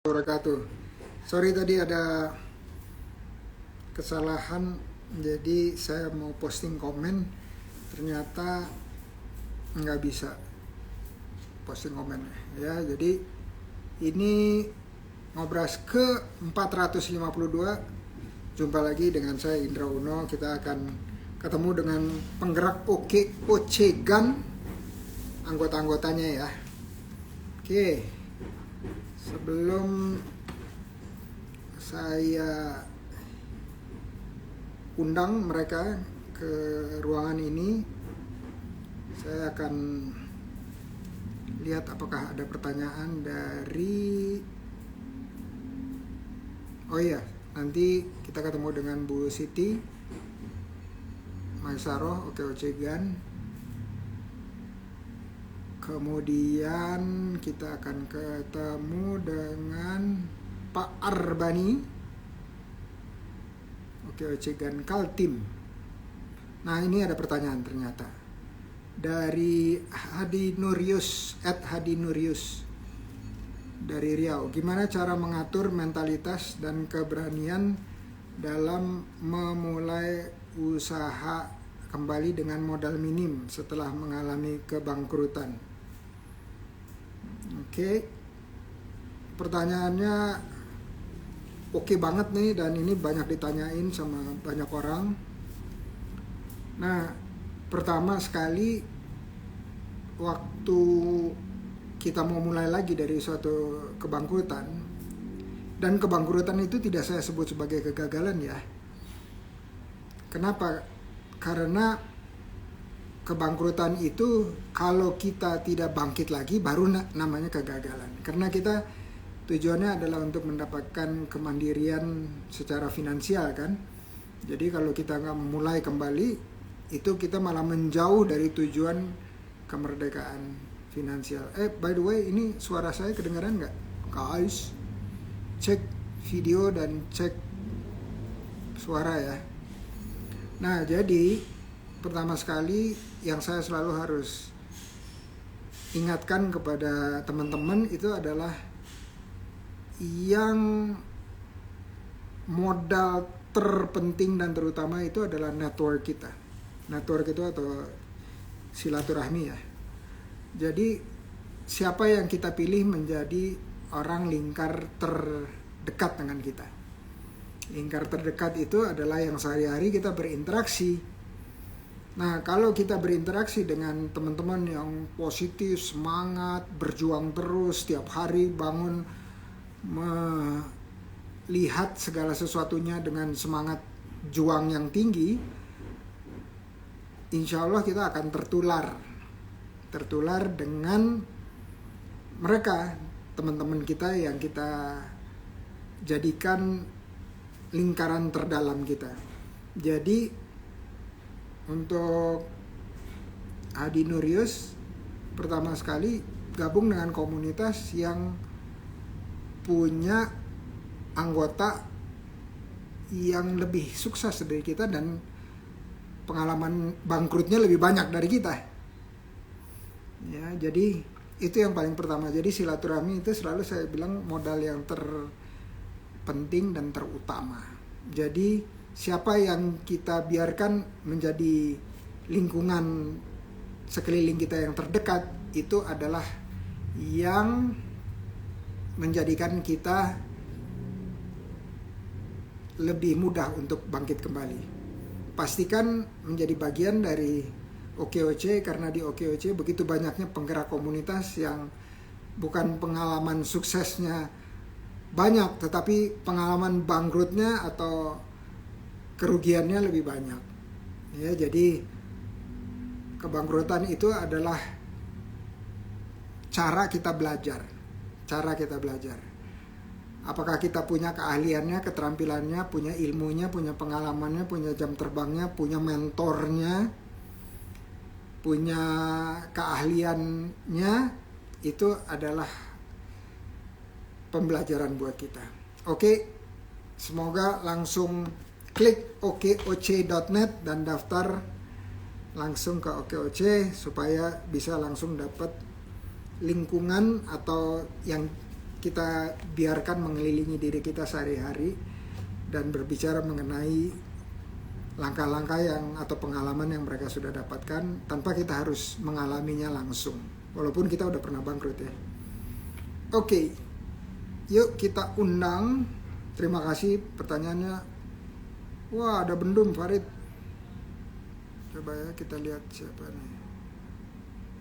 Wabarakatuh. Sorry tadi ada kesalahan, jadi saya mau posting komen, ternyata nggak bisa posting komen ya. Jadi ini ngobras ke 452. Jumpa lagi dengan saya Indra Uno. Kita akan ketemu dengan penggerak OKOC GAN, anggota-anggotanya ya. Oke. Sebelum saya undang mereka ke ruangan ini, saya akan lihat apakah ada pertanyaan dari... Oh iya, nanti kita ketemu dengan Bu Siti Maisaroh, OKOC GAN. Kemudian kita akan ketemu dengan Pak Arbani, OKOC GAN Kaltim. Nah, ini ada pertanyaan ternyata dari Hadi Nurius dari Riau. Gimana cara mengatur mentalitas dan keberanian dalam memulai usaha kembali dengan modal minim setelah mengalami kebangkrutan? Oke, pertanyaannya oke banget nih, dan ini banyak ditanyain sama banyak orang. Nah, pertama sekali, waktu kita mau mulai lagi dari suatu kebangkrutan, dan kebangkrutan itu tidak saya sebut sebagai kegagalan ya. Kenapa? Karena kebangkrutan itu kalau kita tidak bangkit lagi baru namanya kegagalan. Karena kita tujuannya adalah untuk mendapatkan kemandirian secara finansial kan. Jadi kalau kita nggak mulai kembali, itu kita malah menjauh dari tujuan kemerdekaan finansial. By the way, ini suara saya kedengaran nggak? Guys, cek video dan cek suara ya. Nah, jadi pertama sekali yang saya selalu harus ingatkan kepada teman-teman itu adalah yang modal terpenting dan terutama itu adalah network kita. Network itu atau silaturahmi ya. Jadi siapa yang kita pilih menjadi orang lingkar terdekat dengan kita. Lingkar terdekat itu adalah yang sehari-hari kita berinteraksi. Nah, kalau kita berinteraksi dengan teman-teman yang positif, semangat, berjuang terus, setiap hari bangun melihat segala sesuatunya dengan semangat juang yang tinggi, insya Allah kita akan tertular dengan mereka, teman-teman kita yang kita jadikan lingkaran terdalam kita. Jadi untuk Hadi Nurius, pertama sekali gabung dengan komunitas yang punya anggota yang lebih sukses dari kita dan pengalaman bangkrutnya lebih banyak dari kita. Ya, jadi itu yang paling pertama. Jadi silaturahmi itu selalu saya bilang modal yang terpenting dan terutama. Jadi siapa yang kita biarkan menjadi lingkungan sekeliling kita yang terdekat, itu adalah yang menjadikan kita lebih mudah untuk bangkit kembali. Pastikan menjadi bagian dari OKOC, karena di OKOC begitu banyaknya penggerak komunitas yang bukan pengalaman suksesnya banyak, tetapi pengalaman bangkrutnya atau kerugiannya lebih banyak. Ya, jadi kebangkrutan itu adalah cara kita belajar. Apakah kita punya keahliannya, keterampilannya, punya ilmunya, punya pengalamannya, punya jam terbangnya, punya mentornya, punya keahliannya, itu adalah pembelajaran buat kita. Oke, semoga langsung klik okoc.net dan daftar langsung ke OKOC supaya bisa langsung dapat lingkungan atau yang kita biarkan mengelilingi diri kita sehari-hari dan berbicara mengenai langkah-langkah yang atau pengalaman yang mereka sudah dapatkan tanpa kita harus mengalaminya langsung, walaupun kita udah pernah bangkrut ya. Oke, yuk kita undang. Terima kasih pertanyaannya. Wah, ada Bendum Farid. Coba ya kita lihat siapa nih.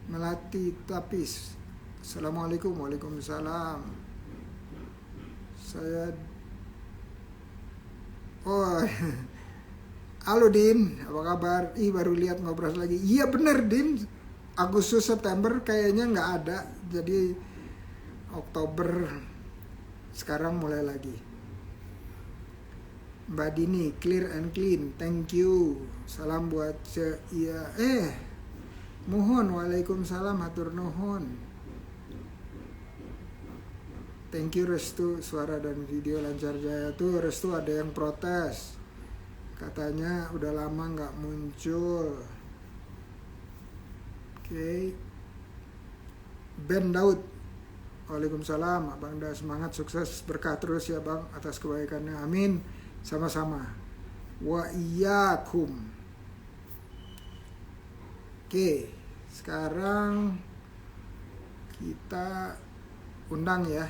Melati Tapis. Assalamualaikum. Waalaikumsalam. Saya Oh, halo Din, apa kabar? Baru lihat ngobrol lagi. Iya bener Din, Agustus September kayaknya nggak ada, jadi Oktober sekarang mulai lagi. Mbak Dini, clear and clean, thank you. Salam buat iya. Mohon, waalaikumsalam, hatur nuhun. Thank you Restu, suara dan video lancar jaya. Tuh Restu ada yang protes, katanya udah lama nggak muncul. Oke. Ben Daud, waalaikumsalam. Abang dah semangat, sukses, berkah terus ya bang atas kebaikannya, amin. Sama-sama. Wa iyyakum. Oke, sekarang kita undang ya.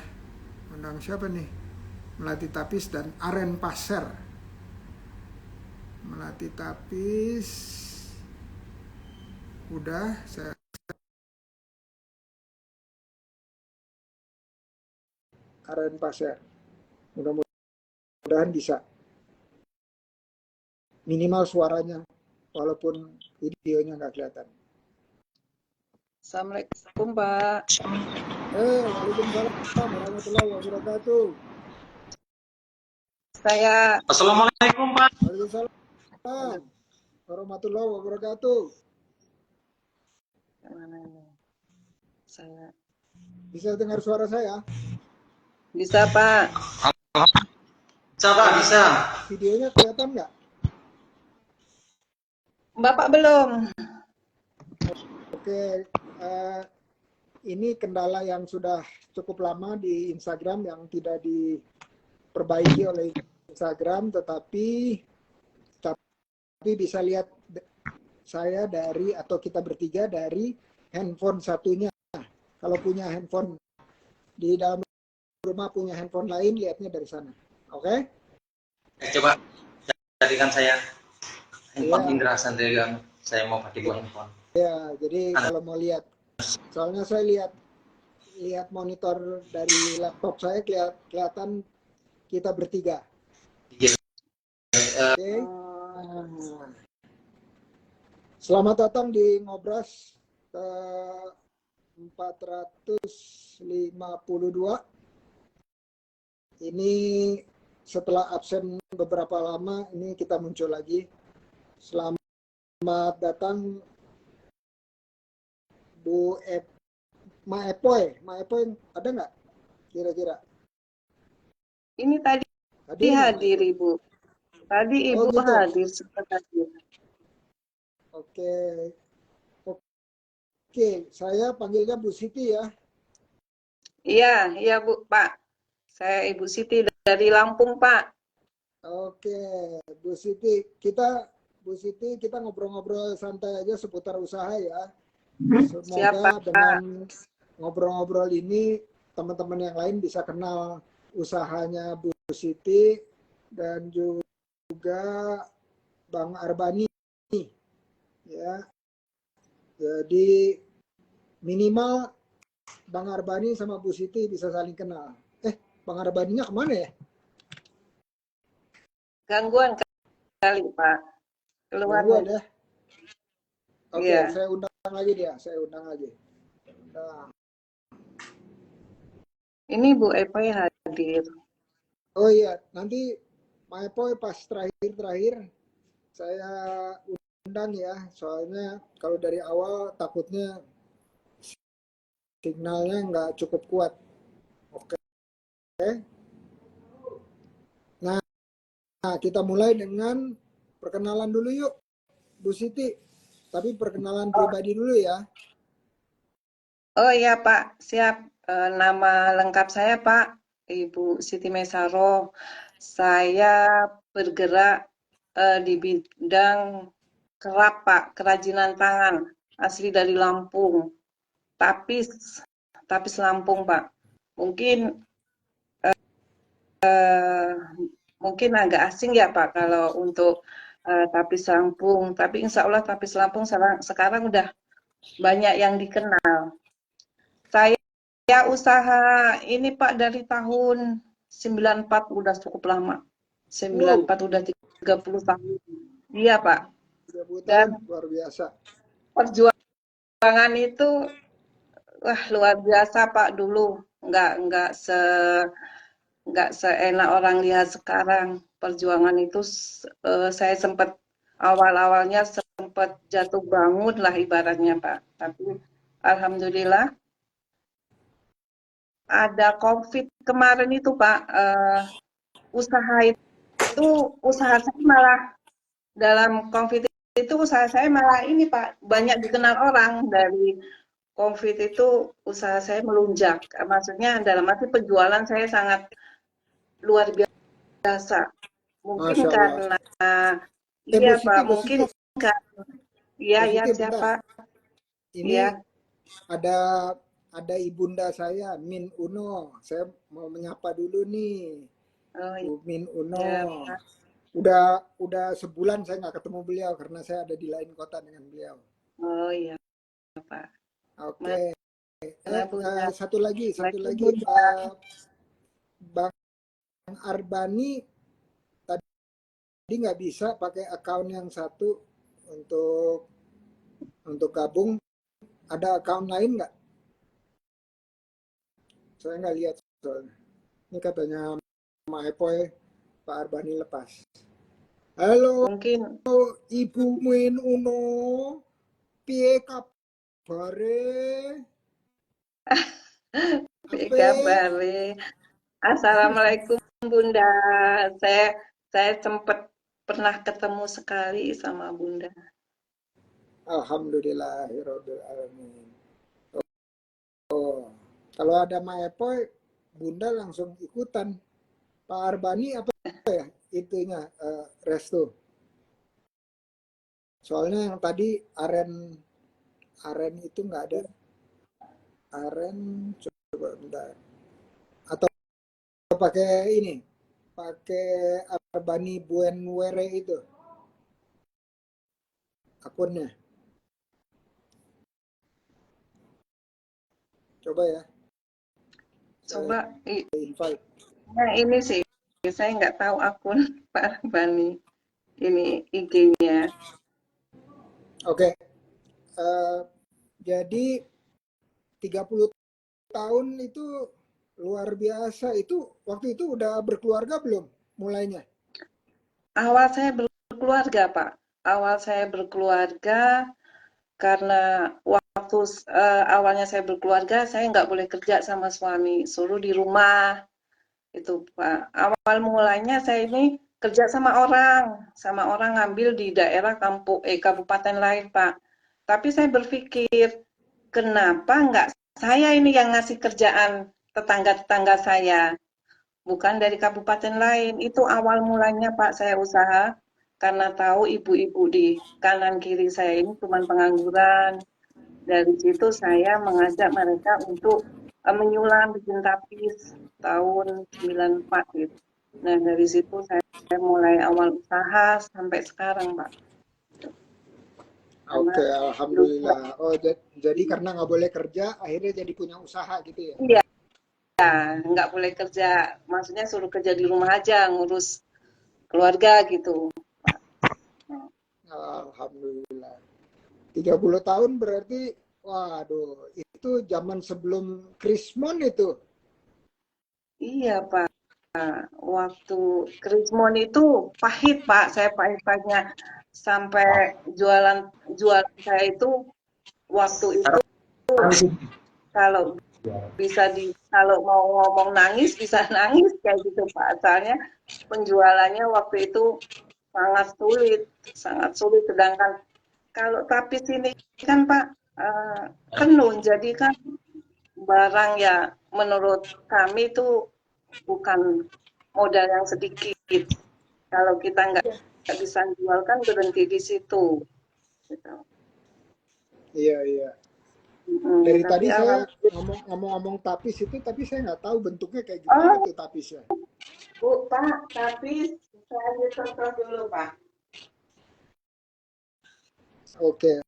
Undang siapa nih? Melati Tapis dan Aren Passer. Melati Tapis udah, saya Aren Passer. Mudah-mudahan bisa. Minimal suaranya, walaupun videonya nggak kelihatan. Assalamualaikum Pak. Waalaikumsalam warahmatullahi wabarakatuh. Assalamualaikum Pak. Waalaikumsalam warahmatullahi wabarakatuh. Mana ini? Saya bisa dengar suara saya? Bisa Pak. Bisa Pak, bisa. Videonya kelihatan nggak? Bapak belum. Oke. Ini kendala yang sudah cukup lama di Instagram yang tidak diperbaiki oleh Instagram, tetapi bisa lihat saya dari, atau kita bertiga dari handphone satunya. Kalau punya handphone di dalam rumah, punya handphone lain, lihatnya dari sana. Oke? Coba jadikan saya handphone Indra Sandregang. Saya mau pakai dua handphone. Ya, jadi kalau mau lihat, soalnya saya lihat monitor dari laptop saya, kelihatan kita bertiga. Oke. Selamat datang di Ngobras ke 452. Ini setelah absen beberapa lama, ini kita muncul lagi. Selamat datang Bu Ma Epoy ada nggak kira-kira? Ini tadi hadir Ibu. Tadi Ibu gitu. hadir sebentar. Oke, saya panggilnya Bu Siti ya. Iya Bu, Pak. Saya Ibu Siti dari Lampung, Pak. Oke, Bu Siti, kita ngobrol-ngobrol santai aja seputar usaha ya. Semoga dengan ngobrol-ngobrol ini teman-teman yang lain bisa kenal usahanya Bu Siti dan juga Bang Arbani ya. Jadi minimal Bang Arbani sama Bu Siti bisa saling kenal. Bang Arbaninya kemana ya? Gangguan kali Pak. Keluar ya. Oke, saya undang lagi dia. Nah. Ini Bu Epoy hadir. Oh iya, nanti Ma Epoy pas terakhir saya undang ya. Soalnya kalau dari awal takutnya signalnya nggak cukup kuat. Oke. Nah, kita mulai dengan perkenalan dulu yuk, Bu Siti. Tapi perkenalan pribadi dulu ya. Oh iya Pak, siap. Nama lengkap saya Pak, Ibu Siti Mesaro. Saya bergerak di bidang kerap Pak, kerajinan tangan, asli dari Lampung. Tapis, tapis Lampung Pak. Mungkin mungkin agak asing ya Pak kalau untuk tapis Lampung. Tapi insya Allah tapis Lampung sekarang udah banyak yang dikenal. Saya usaha ini Pak dari tahun 94 udah cukup lama. 94 udah 30 tahun. Iya Pak. 30 tahun, Dan luar biasa. perjuangan itu wah luar biasa Pak dulu. Nggak seenak orang lihat sekarang. Perjuangan itu saya sempat awal-awalnya sempat jatuh bangun lah ibaratnya Pak. Tapi alhamdulillah ada COVID kemarin itu Pak, usaha saya malah dalam COVID itu usaha saya malah ini Pak, banyak dikenal orang dari COVID itu usaha saya melunjak. Maksudnya dalam arti penjualan saya sangat luar biasa. Mungkin Masya Allah. karena iya Pak, Bu mungkin Siti, karena iya Bu iya Siti, bentar. siapa? Ini Iya. ada ibunda saya, Min Uno. Saya mau menyapa dulu nih, Oh Bu Min Uno. iya Pak. Udah sebulan saya nggak ketemu beliau karena saya ada di lain kota dengan beliau. Oh iya Pak. Oke. Mana Bunda? Satu lagi, Bunda. Bang Arbani tadi nggak bisa pakai account yang satu untuk gabung. Ada account lain nggak? Saya nggak lihat soalnya. Ini katanya Mak Epoy, Pak Arbani lepas. Halo, Mungkin Ibu Min Uno, piye kabare? Ape? kabare. Assalamualaikum Bunda. Saya sempat pernah ketemu sekali sama Bunda. Alhamdulillahirabbil alamin. Oh, kalau ada Mak Epoy, Bunda langsung ikutan. Pak Arbani apa ya itunya restu. Soalnya yang tadi Aren itu nggak ada. Aren coba bentar. Atau pakai ini, pakai Arbani Buenwere itu akunnya. Coba ya. Coba Invite. nah ini sih saya nggak tahu akun Pak Bani ini IG-nya. Oke. Jadi 30 tahun itu luar biasa. Itu waktu itu udah berkeluarga belum mulainya? Awal saya berkeluarga, Pak. Awal saya berkeluarga karena waktu awalnya saya berkeluarga, saya nggak boleh kerja sama suami, suruh di rumah. Itu, Pak. Awal mulanya saya ini kerja sama orang ngambil di daerah kabupaten lain, Pak. Tapi saya berpikir, kenapa nggak saya ini yang ngasih kerjaan tetangga-tetangga saya? Bukan dari kabupaten lain. Itu awal mulanya Pak saya usaha karena tahu ibu-ibu di kanan kiri saya ini cuma pengangguran. Dari situ saya mengajak mereka untuk menyulam bikin tapis tahun 94 gitu. Nah dari situ saya mulai awal usaha sampai sekarang Pak. Oke, Karena alhamdulillah. Oh, jadi karena nggak boleh kerja, akhirnya jadi punya usaha gitu ya? iya, nggak boleh kerja, maksudnya suruh kerja di rumah aja ngurus keluarga gitu. Alhamdulillah. 30 tahun berarti, waduh, itu zaman sebelum Krismon itu. Iya Pak, waktu Krismon itu pahit Pak, saya pahit-pahitnya sampai jualan saya itu waktu itu kalau kalau mau ngomong nangis bisa nangis kayak gitu Pak. Soalnya penjualannya waktu itu sangat sulit. Sedangkan kalau tapis ini kan Pak penuh, jadi kan barang ya menurut kami itu bukan modal yang sedikit. Kalau kita nggak bisa jual kan berhenti di situ. Gitu. Iya, iya. Dari Tapi tadi saya ngomong-ngomong tapis itu, tapi saya nggak tahu bentuknya kayak gimana oh tuh tapisnya. Bu Pak, tapi saya contoh dulu Pak. Oke.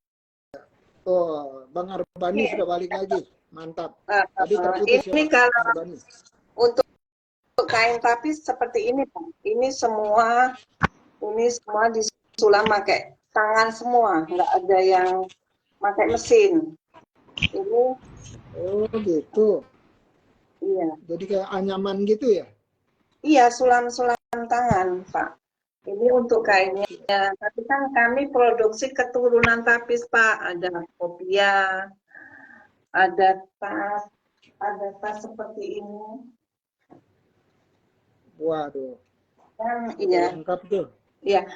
Oh, Bang Arbani sudah balik lagi. Mantap. Tadi terputus ya Ini Bang kalau Arbani. untuk kain tapis seperti ini Pak. Ini semua disulam pakai tangan semua, nggak ada yang pakai mesin. Ini Oh gitu. iya, Jadi kayak anyaman gitu ya? iya sulam-sulam tangan Pak. Ini untuk kainnya. Oke. Tapi kan kami produksi keturunan tapis Pak. Ada kopia, ada tas seperti ini. Waduh. Yang Udah iya, lengkap tuh. iya.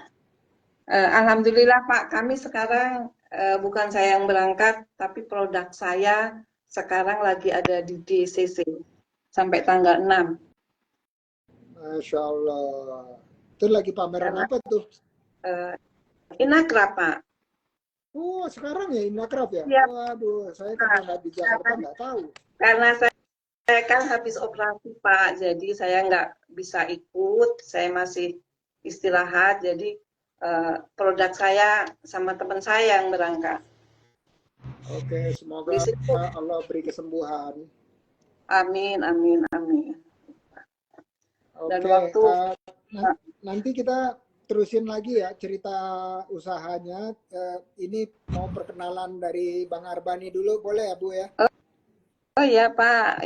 Alhamdulillah Pak, kami sekarang bukan saya yang berangkat, tapi produk saya sekarang lagi ada di DCC sampai tanggal 6. Masya Allah. Itu lagi pameran Karena apa tuh? Inakrah Pak. Oh sekarang ya Inakraf ya? Ya, Waduh, saya karena nggak di Jakarta nggak tahu. karena saya kan habis operasi Pak, jadi saya nggak bisa ikut, saya masih istirahat, jadi produk saya sama teman saya yang berangkat. Oke, Di semoga situ, Allah beri kesembuhan. amin, amin, amin. Dan Oke, waktu nanti kita terusin lagi ya cerita usahanya. Ini mau perkenalan dari Bang Arbani dulu, boleh ya Bu ya? oh iya Pak.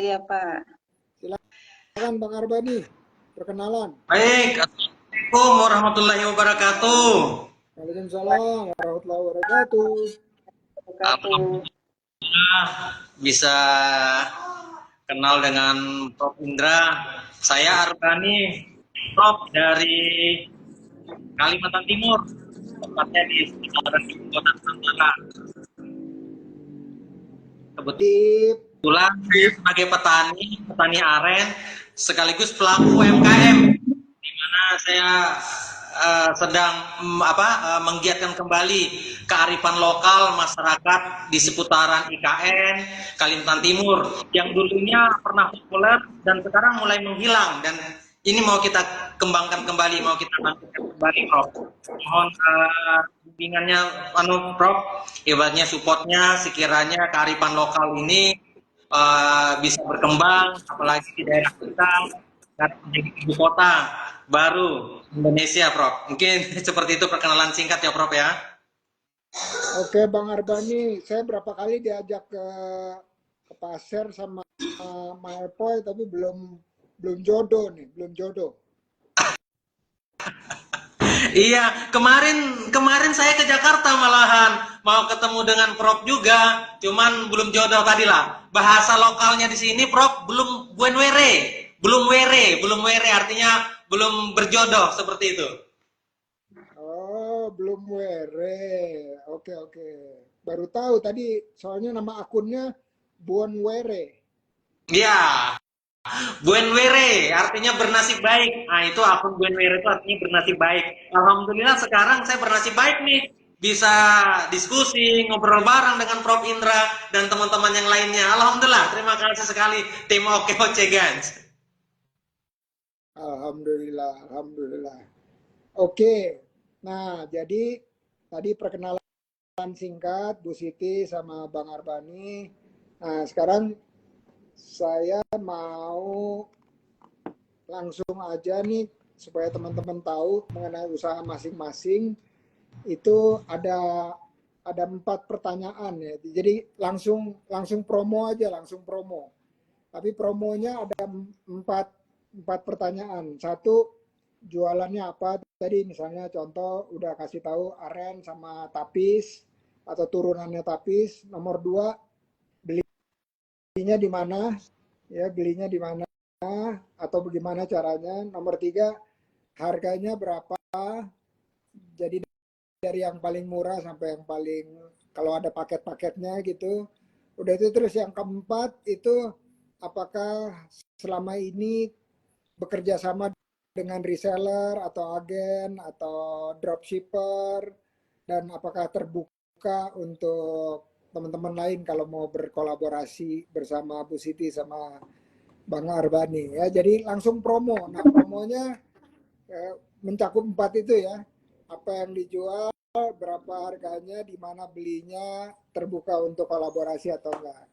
Silakan Bang Arbani, perkenalan. Baik, Assalamualaikum warahmatullahi wabarakatuh. Waalaikumsalam warahmatullahi wabarakatuh. Wabarakatuh. Bisa kenal dengan Prof. Indra. Saya Arbani, Prof. dari Kalimantan Timur, tepatnya di sekitaran Ibu Kota Nusantara. Kebetulan saya sebagai petani aren, sekaligus pelaku UMKM, di mana saya sedang menggiatkan kembali kearifan lokal masyarakat di seputaran IKN Kalimantan Timur yang dulunya pernah populer dan sekarang mulai menghilang, dan ini mau kita kembangkan kembali, mau kita bangkitkan kembali, Prof. Mohon bimbingannya, Prof. Ibaratnya supportnya, sekiranya kearifan lokal ini bisa berkembang, apalagi di daerah kita menjadi ibu kota baru Indonesia, Prof. Mungkin seperti itu perkenalan singkat ya, Prof ya. Oke, Bang Arbani, saya berapa kali diajak ke pasar sama Maepoy, tapi belum jodoh nih, belum jodoh. Iya, kemarin saya ke Jakarta malahan mau ketemu dengan Prof juga, cuman belum jodoh tadi lah. Bahasa lokalnya di sini, Prof, belum belum were, artinya belum berjodoh seperti itu. Oh, belum were. Oke, oke. Baru tahu tadi, soalnya nama akunnya Buon Were. Iya, Buenwere artinya bernasib baik. Nah, itu akun Buenwere itu artinya bernasib baik. Alhamdulillah sekarang saya bernasib baik nih. Bisa diskusi, ngobrol bareng dengan Prof. Indra dan teman-teman yang lainnya. Alhamdulillah, terima kasih sekali tim Oke Gans. Alhamdulillah, alhamdulillah. Oke. Nah, jadi tadi perkenalan singkat Bu Siti sama Bang Arbani. Nah, sekarang saya mau langsung aja nih supaya teman-teman tahu mengenai usaha masing-masing. Itu ada 4 pertanyaan ya. Jadi langsung promo aja, langsung promo. Tapi promonya ada 4 pertanyaan. Satu, jualannya apa? Tadi misalnya contoh udah kasih tahu aren sama tapis atau turunannya tapis. Nomor 2, belinya di mana? Ya, belinya di mana atau bagaimana caranya? Nomor 3, harganya berapa? Jadi dari yang paling murah sampai yang paling, kalau ada paket-paketnya gitu. Udah itu, terus yang keempat itu apakah selama ini bekerja sama dengan reseller atau agen atau dropshipper, dan apakah terbuka untuk teman-teman lain kalau mau berkolaborasi bersama Bu Siti sama Bang Arbani ya. Jadi langsung promo. Nah, promonya mencakup 4 itu ya. Apa yang dijual, berapa harganya, di mana belinya, terbuka untuk kolaborasi atau enggak.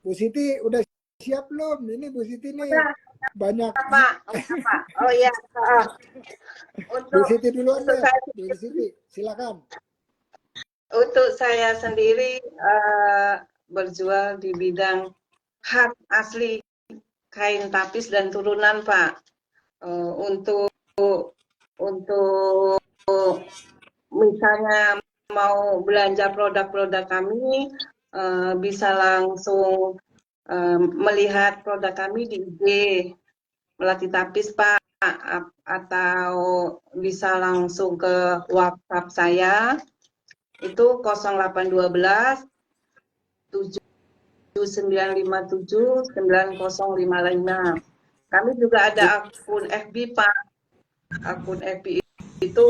Bu Siti udah siap belum? Ini Bu Siti nih Udah, banyak. Pak. Udah, Pak. Oh iya, Bu untuk Siti duluan untuk deh. saya Bu Siti, silakan. untuk saya sendiri berjual di bidang hard asli kain tapis dan turunan, Pak. Untuk untuk misalnya mau belanja produk-produk kami, bisa langsung melihat produk kami di IG Melati Tapis, Pak, atau bisa langsung ke WhatsApp saya itu 0812 7957 9055. Kami juga ada akun FB, Pak. Akun FB itu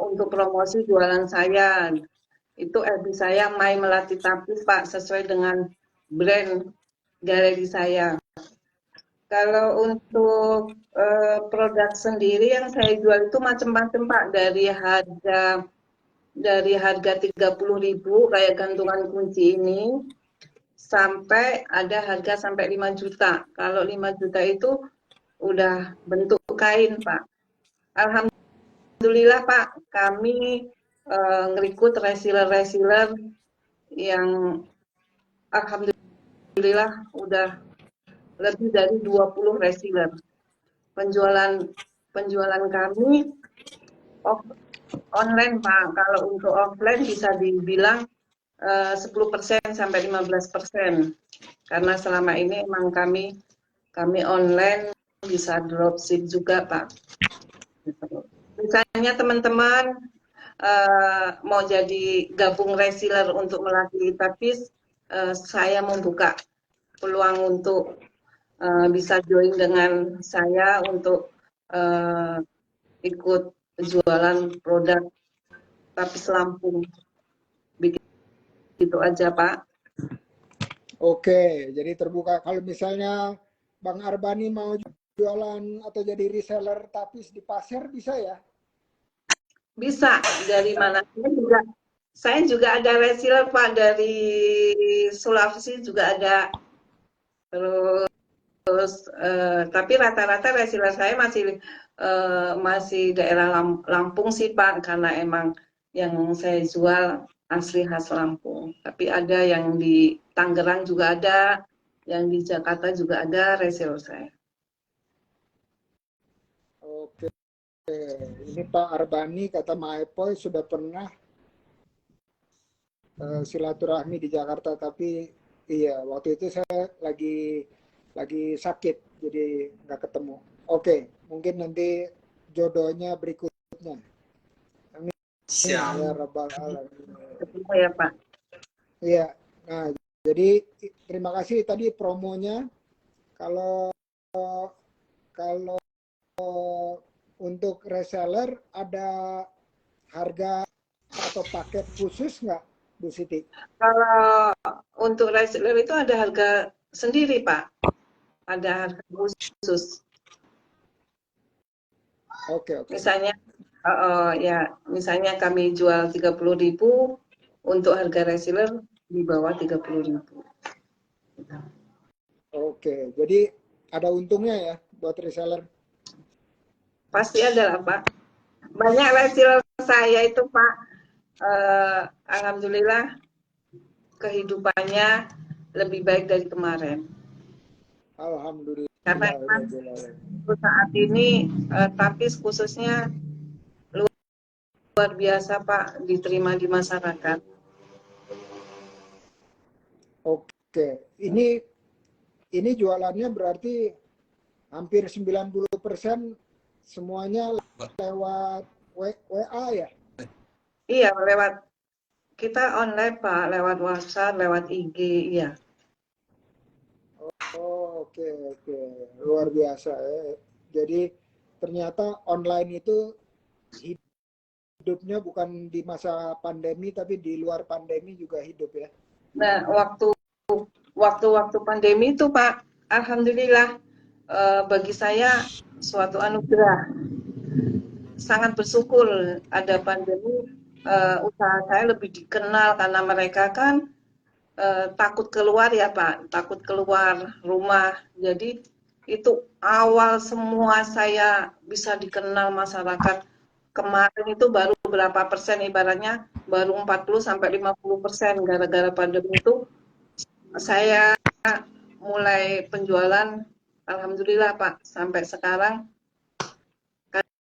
untuk promosi jualan saya. Itu FB saya My Melati Tapis, Pak, sesuai dengan brand galeri saya. Kalau untuk produk sendiri yang saya jual itu macam-macam, Pak, dari harga 30.000 kayak gantungan kunci ini sampai ada harga sampai 5 juta. Kalau 5 juta itu udah bentuk kain, Pak. Alhamdulillah, Pak, kami ngerekrut reseller-reseller yang alhamdulillah udah lebih dari 20 reseller. Penjualan kami online, Pak. Kalau untuk offline bisa dibilang 10% sampai 15%. Karena selama ini emang kami online bisa dropship juga, Pak. Misalnya teman-teman mau jadi gabung reseller untuk Melati Tapis, saya membuka peluang untuk bisa join dengan saya untuk ikut jualan produk tapis Lampung. Begitu aja, Pak. Oke, jadi terbuka. Kalau misalnya Bang Arbani mau jualan atau jadi reseller tapis di pasar, bisa ya? Bisa, dari mana? Saya juga ada reseller, Pak, dari Sulawesi juga ada. Terus tapi rata-rata reseller saya masih daerah Lampung sih, Pak, karena emang yang saya jual asli khas Lampung. Tapi ada yang di Tangerang juga ada, yang di Jakarta juga ada reseller saya. Oke, ini Pak Arbani kata Maepoy sudah pernah silaturahmi di Jakarta, tapi iya waktu itu saya lagi sakit, jadi nggak ketemu. Oke, mungkin nanti jodohnya berikutnya. Amin ya rabbal alamin. Betul ya, Pak. Iya. Nah, jadi terima kasih tadi promonya. Kalau untuk reseller ada harga atau paket khusus nggak, Bu Siti? Kalau untuk reseller itu ada harga sendiri, Pak. Ada harga khusus. Oke. Misalnya misalnya kami jual 30.000, untuk harga reseller di bawah 30.000. Oke, jadi ada untungnya ya buat reseller. Pasti ada lah, Pak. Banyak reseller saya itu, Pak, alhamdulillah kehidupannya lebih baik dari kemarin. Alhamdulillah. Karena emang saat ini tapis khususnya luar biasa, Pak, diterima di masyarakat. Oke, ini jualannya berarti hampir 90% semuanya lewat WA ya? Iya, lewat kita online Pak, lewat WhatsApp, lewat IG, ya. Oh, oke, oke. Luar biasa ya. Jadi ternyata online itu hidupnya bukan di masa pandemi, tapi di luar pandemi juga hidup ya. Nah, waktu pandemi itu Pak, alhamdulillah bagi saya suatu anugerah. Sangat bersyukur ada pandemi, usaha saya lebih dikenal karena mereka kan takut keluar ya Pak, takut keluar rumah. Jadi itu awal semua saya bisa dikenal masyarakat. Kemarin itu baru berapa persen, ibaratnya baru 40-50% gara-gara pandemi itu saya mulai penjualan, alhamdulillah Pak, sampai sekarang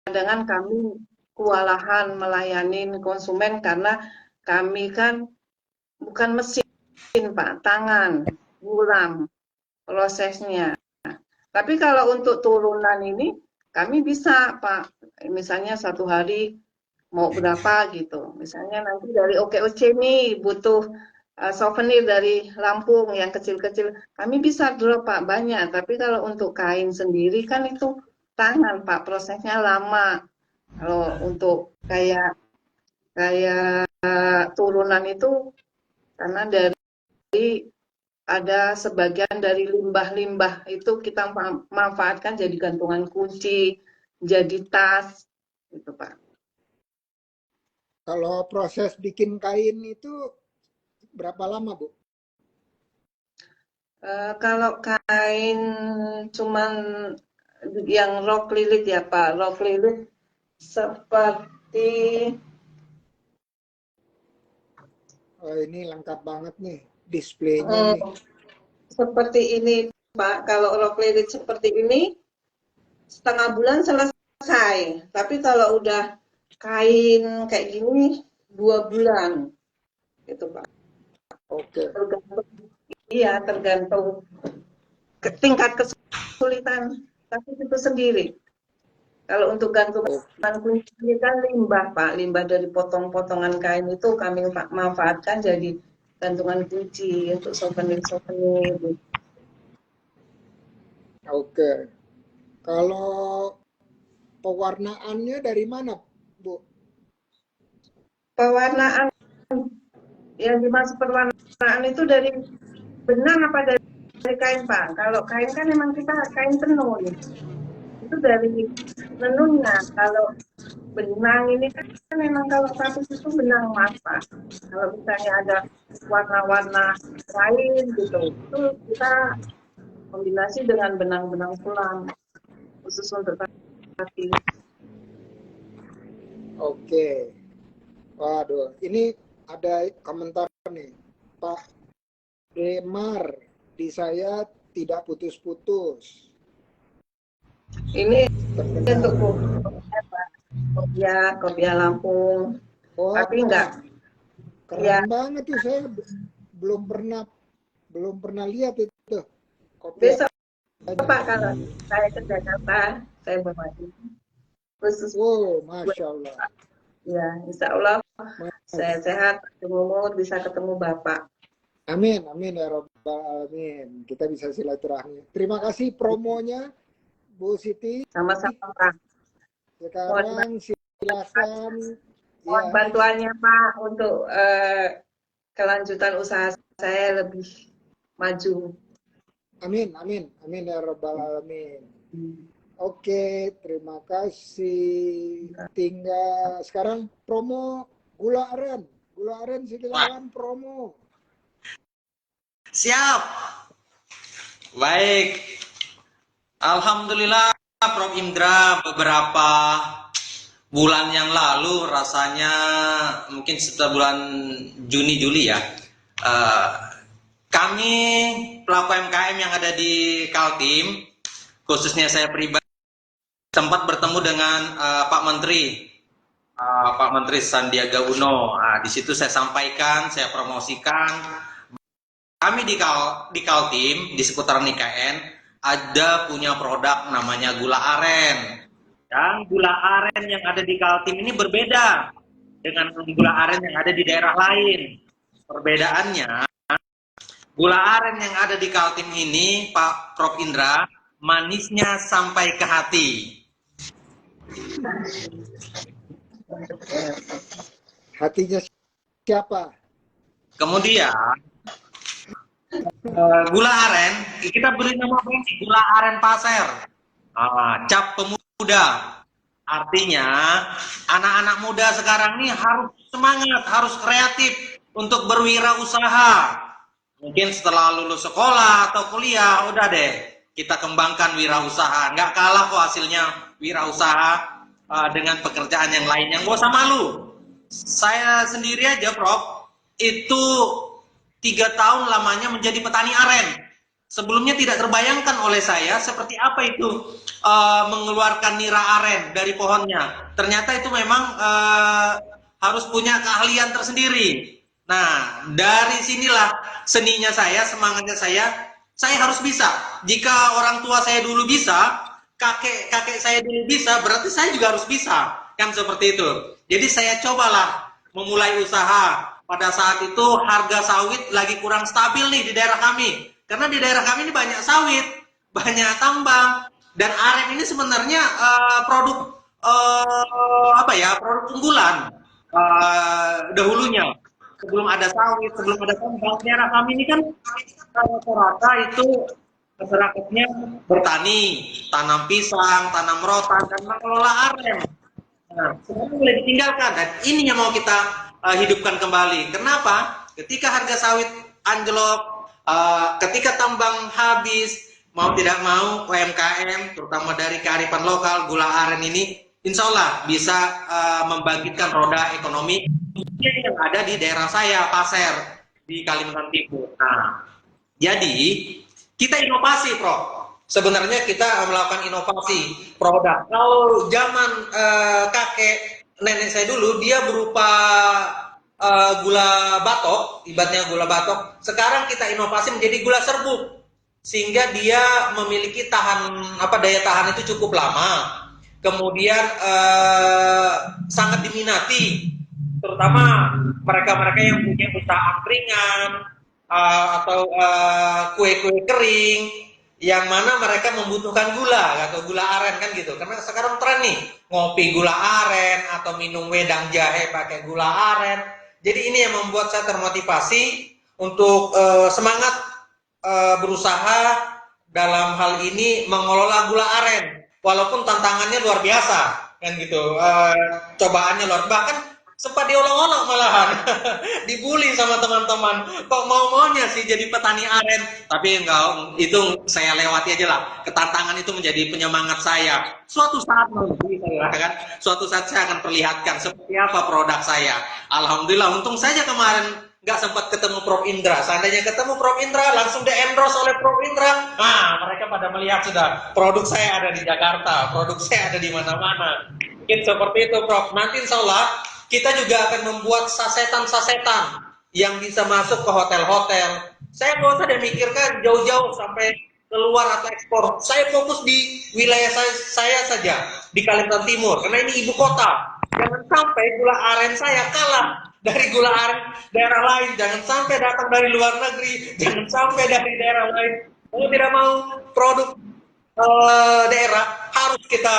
kadang kami kewalahan melayani konsumen karena kami kan bukan mesin Pak, tangan, buram prosesnya. Tapi kalau untuk turunan ini kami bisa Pak, misalnya satu hari mau berapa gitu. Misalnya nanti dari OKOC nih butuh souvenir dari Lampung yang kecil-kecil, kami bisa drop Pak banyak. Tapi kalau untuk kain sendiri kan itu tangan Pak, prosesnya lama. Kalau untuk kayak turunan itu karena dari ada sebagian dari limbah-limbah itu kita manfaatkan jadi gantungan kunci, jadi tas, gitu Pak. Kalau proses bikin kain itu berapa lama, Bu? Kalau kain cuman yang rok lilit ya Pak, rok lilit seperti ini lengkap banget nih displaynya nih. seperti ini Pak. Kalau rok lilit seperti ini setengah bulan selesai. Tapi kalau udah kain kayak gini 2 bulan, gitu Pak. Oke. Iya, tergantung tingkat kesulitan tapi itu sendiri. Kalau untuk gantungan kunci kan limbah Pak, limbah dari potong-potongan kain itu kami manfaatkan jadi gantungan kunci untuk souvenir-souvenir. Oke. Kalau pewarnaannya dari mana, Bu? Pewarnaan yang dimaksud pewarnaan itu dari benang apa dari kain Pak? Kalau kain kan memang kita kain tenun. Itu dari tenunnya. Kalau benang ini kan memang kalau tapis itu benang emas Pak. Kalau misalnya ada warna-warna lain gitu, itu kita kombinasi dengan benang-benang tulang khusus untuk tapis. Oke. Waduh, ini ada komentar nih. Pak Demar, di saya tidak putus-putus. Ini untuk kopiah Lampung. Oh, tapi enggak. Keren Ya. banget tuh, saya belum pernah lihat itu. Besok Pak kalau saya ke Jakarta, saya bawa khusus. Wow, Masya Allah. Ya, Insya Allah saya sehat, umur bisa ketemu Bapak. Amin, amin ya Rabbal Alamin. Kita bisa silaturahmi. Terima kasih promonya, Bu Siti. Sama-sama Pak. Sekarang silakan. Mohon bantuannya Pak untuk kelanjutan usaha saya lebih maju. Amin, amin, amin ya Rabbal Alamin. Oke, terima kasih. Tinggal sekarang promo gula aren. Gula aren silakan promo. Siap. Baik. Alhamdulillah Prof. Indra beberapa bulan yang lalu rasanya mungkin setelah bulan Juni-Juli ya. Kami pelaku UMKM yang ada di Kaltim, khususnya saya pribadi sempat bertemu dengan Pak Menteri Sandiaga Uno. Di situ saya sampaikan, saya promosikan, kami di Kaltim di seputaran IKN ada punya produk namanya gula aren. Dan gula aren yang ada di Kaltim ini berbeda dengan gula aren yang ada di daerah lain. Perbedaannya, gula aren yang ada di Kaltim ini, Pak Prof Indra, manisnya sampai ke hati. Hatinya siapa? Kemudian, gula aren, kita beri nama gula aren pasir. Cap pemuda. Artinya, anak-anak muda sekarang ini harus semangat, harus kreatif untuk berwirausaha. Mungkin setelah lulus sekolah atau kuliah, udah deh, kita kembangkan wirausaha. Nggak kalah kok hasilnya wirausaha dengan pekerjaan yang lain. Yang gak usah malu. Saya sendiri aja, Prof, itu 3 tahun lamanya menjadi petani aren. Sebelumnya tidak terbayangkan oleh saya seperti apa itu mengeluarkan nira aren dari pohonnya. Ternyata itu memang harus punya keahlian tersendiri. Nah, dari sinilah seninya saya, semangatnya saya harus bisa. Jika orang tua saya dulu bisa, kakek saya dulu bisa, berarti saya juga harus bisa. Kan seperti itu. Jadi saya cobalah memulai usaha. Pada saat itu harga sawit lagi kurang stabil nih di daerah kami. Karena di daerah kami ini banyak sawit, banyak tambang, dan aren ini sebenarnya produk produk unggulan dahulunya. Sebelum ada sawit, sebelum ada tambang, daerah kami ini kan rata-rata itu masyarakatnya bertani, tanam pisang, tanam rotan, dan mengelola aren. Nah, sekarang boleh ditinggalkan, dan ini yang mau kita hidupkan kembali. Kenapa? Ketika harga sawit anjlok, ketika tambang habis, mau tidak mau UMKM, terutama dari kearifan lokal, gula aren ini, insya Allah bisa membangkitkan roda ekonomi yang ada di daerah saya, Pasir, di Kalimantan Timur. Nah, jadi kita inovasi, Prof. Sebenarnya kita melakukan inovasi produk. Kalau zaman kakek nenek saya dulu, dia berupa gula batok, ibaratnya gula batok. Sekarang kita inovasi menjadi gula serbuk, sehingga dia memiliki daya tahan itu cukup lama. Kemudian sangat diminati, terutama mereka-mereka yang punya usaha angkringan atau kue-kue kering, yang mana mereka membutuhkan gula atau gula aren kan gitu. Karena sekarang tren nih ngopi gula aren atau minum wedang jahe pakai gula aren. Jadi ini yang membuat saya termotivasi untuk semangat berusaha dalam hal ini mengelola gula aren. Walaupun tantangannya luar biasa kan gitu. Cobaannya luar, bahkan sempat diolok-olok malahan, dibully sama teman-teman. Kok mau-maunya sih jadi petani aren? Tapi enggak, itu saya lewati aja lah. Ketantangan itu menjadi penyemangat saya. Suatu saat nanti suatu saat saya akan perlihatkan seperti apa produk saya. Alhamdulillah, untung saja kemarin nggak sempat ketemu Prof Indra. Seandainya ketemu Prof Indra, langsung di-endorse oleh Prof Indra. Nah, mereka pada melihat sudah produk saya ada di Jakarta, produk saya ada di mana-mana. Mungkin seperti itu, Prof. Nanti insya Allah kita juga akan membuat sasetan-sasetan yang bisa masuk ke hotel-hotel. Saya nggak usah mikirkan jauh-jauh sampai keluar atau ekspor. Saya fokus di wilayah saya saja, di Kalimantan Timur, karena ini ibu kota. Jangan sampai gula aren saya kalah dari gula aren daerah lain. Jangan sampai datang dari luar negeri. Jangan sampai dari daerah lain. Kalau tidak mau produk daerah harus kita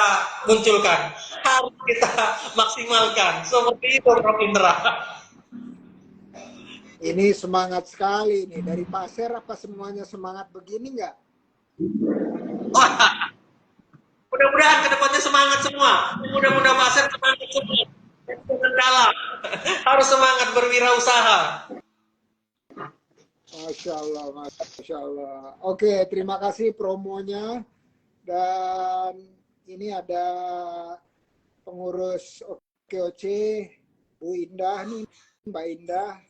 munculkan, harus kita maksimalkan. Seperti itu, Prof Indra. Ini semangat sekali nih. Dari Pasir apa semuanya semangat begini nggak? Mudah-mudahan kedepannya semangat semua. Mudah-mudahan Pasir semangat semua. Dalam harus semangat berwirausaha. Masya Allah, Masya Allah. Oke, terima kasih promonya. Dan ini ada pengurus OKOC, Bu Indah nih, Mbak Indah.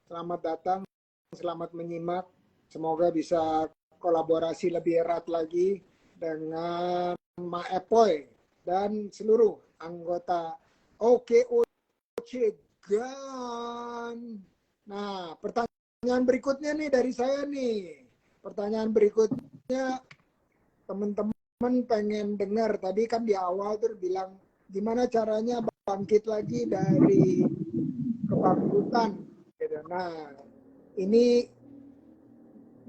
Selamat datang, selamat menyimak. Semoga bisa kolaborasi lebih erat lagi dengan Ma Epoy dan seluruh anggota OKOC GAN. Nah, pertanyaan berikutnya nih dari saya nih. Pertanyaan berikutnya, teman-teman pengen dengar, tadi kan di awal tuh bilang gimana caranya bangkit lagi dari kebangkrutan. Gitu. Nah, ini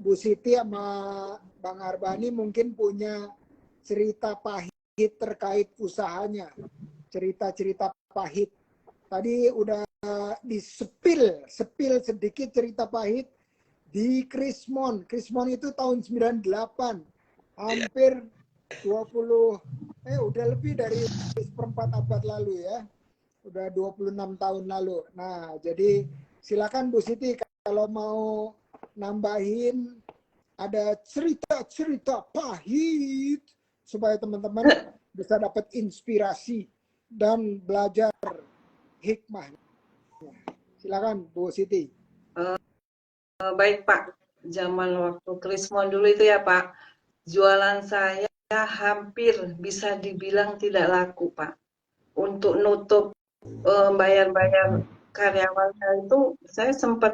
Bu Siti sama Bang Arbani mungkin punya cerita pahit terkait usahanya, cerita-cerita pahit. Tadi udah sepil sedikit cerita pahit di Krismon. Krismon itu tahun 98, hampir 20, udah lebih dari seperempat abad lalu ya. Udah 26 tahun lalu. Nah, jadi silakan Bu Siti kalau mau nambahin ada cerita-cerita pahit supaya teman-teman bisa dapat inspirasi dan belajar hikmah. Silakan Bu Siti. Baik Pak, zaman waktu Krismon dulu itu ya Pak, jualan saya hampir bisa dibilang tidak laku Pak. Untuk nutup bayar-bayar karyawan saya itu, saya sempat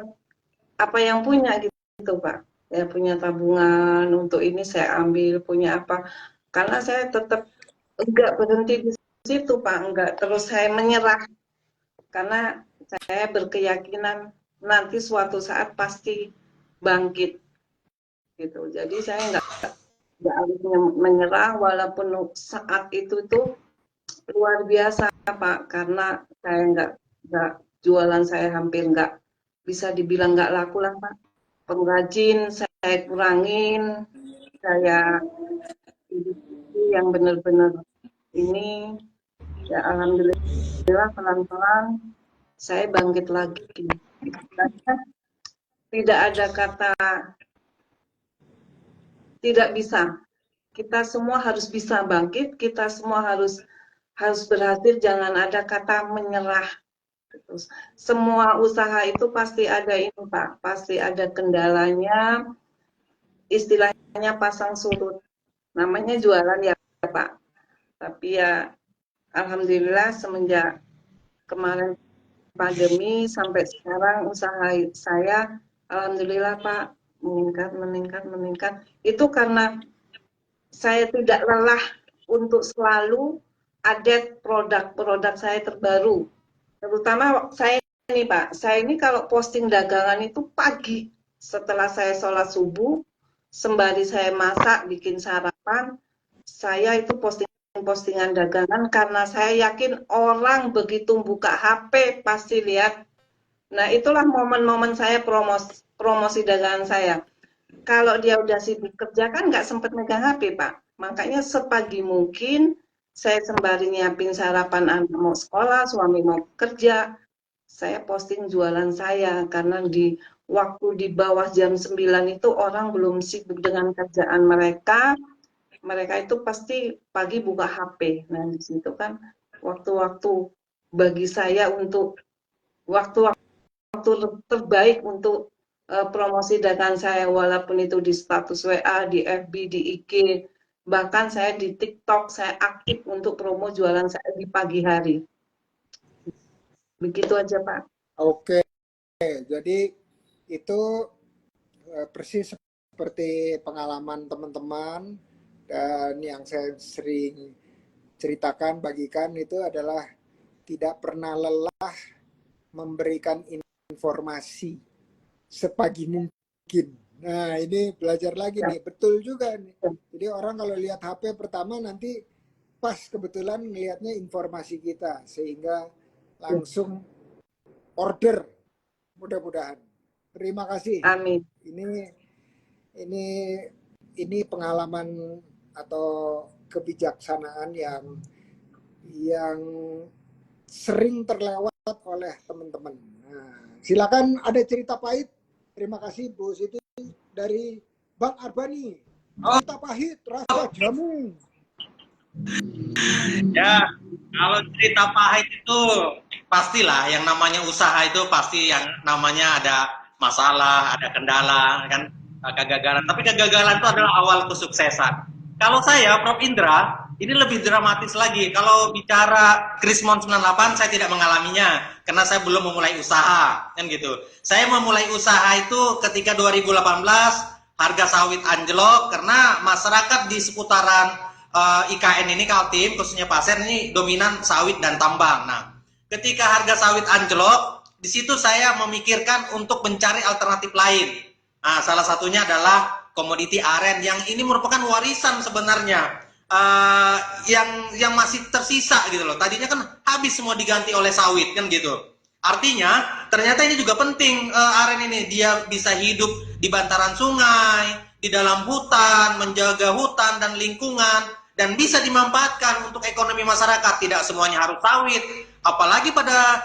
apa yang punya gitu Pak. Ya punya tabungan untuk ini saya ambil, punya apa. Karena saya tetap enggak berhenti di situ Pak, enggak terus saya menyerah. Karena saya berkeyakinan nanti suatu saat pasti bangkit gitu. Jadi saya enggak harus menyerah walaupun saat itu tuh luar biasa Pak, karena saya enggak jualan saya hampir enggak bisa dibilang enggak laku lah Pak. Pengrajin saya kurangin, saya yang benar-benar ini ya alhamdulillah pelan-pelan saya bangkit lagi. Karena tidak ada kata tidak bisa. Kita semua harus bisa bangkit, kita semua harus berhasil, jangan ada kata menyerah. Semua usaha itu pasti ada ini Pak, pasti ada kendalanya, istilahnya pasang surut. Namanya jualan ya Pak. Tapi ya alhamdulillah semenjak kemarin pandemi sampai sekarang usaha saya alhamdulillah Pak meningkat. Itu karena saya tidak lelah untuk selalu update produk saya terbaru. Terutama saya ini Pak, saya ini kalau posting dagangan itu pagi setelah saya sholat subuh, sembari saya masak, bikin sarapan, saya itu postingan dagangan karena saya yakin orang begitu buka HP pasti lihat. Nah itulah momen-momen saya promosi dagangan saya. Kalau dia udah sibuk kerja kan nggak sempat megang HP Pak. Makanya sepagi mungkin saya sembari nyiapin sarapan anak mau sekolah, suami mau kerja, saya posting jualan saya karena di waktu di bawah jam 9 itu orang belum sibuk dengan kerjaan mereka itu pasti pagi buka HP. Nah, di situ kan waktu-waktu bagi saya untuk waktu terbaik untuk promosi dagangan saya walaupun itu di status WA, di FB, di IG, bahkan saya di TikTok saya aktif untuk promo jualan saya di pagi hari. Begitu aja Pak. Oke, jadi itu persis seperti pengalaman teman-teman dan yang saya sering ceritakan, bagikan itu adalah tidak pernah lelah memberikan informasi sepagi mungkin. Nah ini belajar lagi nih, betul juga nih. Jadi orang kalau lihat HP pertama nanti pas kebetulan melihatnya informasi kita sehingga langsung order, mudah-mudahan. Terima kasih. Amin. Ini pengalaman atau kebijaksanaan yang sering terlewat oleh teman-teman. Nah, silakan ada cerita pahit. Terima kasih Bu Siti dari Bang Arbani. Cerita pahit rasa jamu. Ya, kalau cerita pahit itu pastilah yang namanya usaha itu pasti yang namanya ada masalah, ada kendala, kan kegagalan. Tapi kegagalan itu adalah awal kesuksesan. Kalau saya, Prof. Indra, ini lebih dramatis lagi. Kalau bicara Krismon 98, saya tidak mengalaminya karena saya belum memulai usaha, kan gitu. Saya memulai usaha itu ketika 2018 harga sawit anjlok karena masyarakat di seputaran IKN ini, Kaltim, khususnya Pasir ini dominan sawit dan tambang. Nah, ketika harga sawit anjlok, di situ saya memikirkan untuk mencari alternatif lain. Nah, salah satunya adalah komoditi aren yang ini merupakan warisan sebenarnya, yang masih tersisa gitu loh. Tadinya kan habis semua diganti oleh sawit kan gitu. Artinya ternyata ini juga penting, aren ini dia bisa hidup di bantaran sungai, di dalam hutan, menjaga hutan dan lingkungan, dan bisa dimanfaatkan untuk ekonomi masyarakat. Tidak semuanya harus sawit. Apalagi pada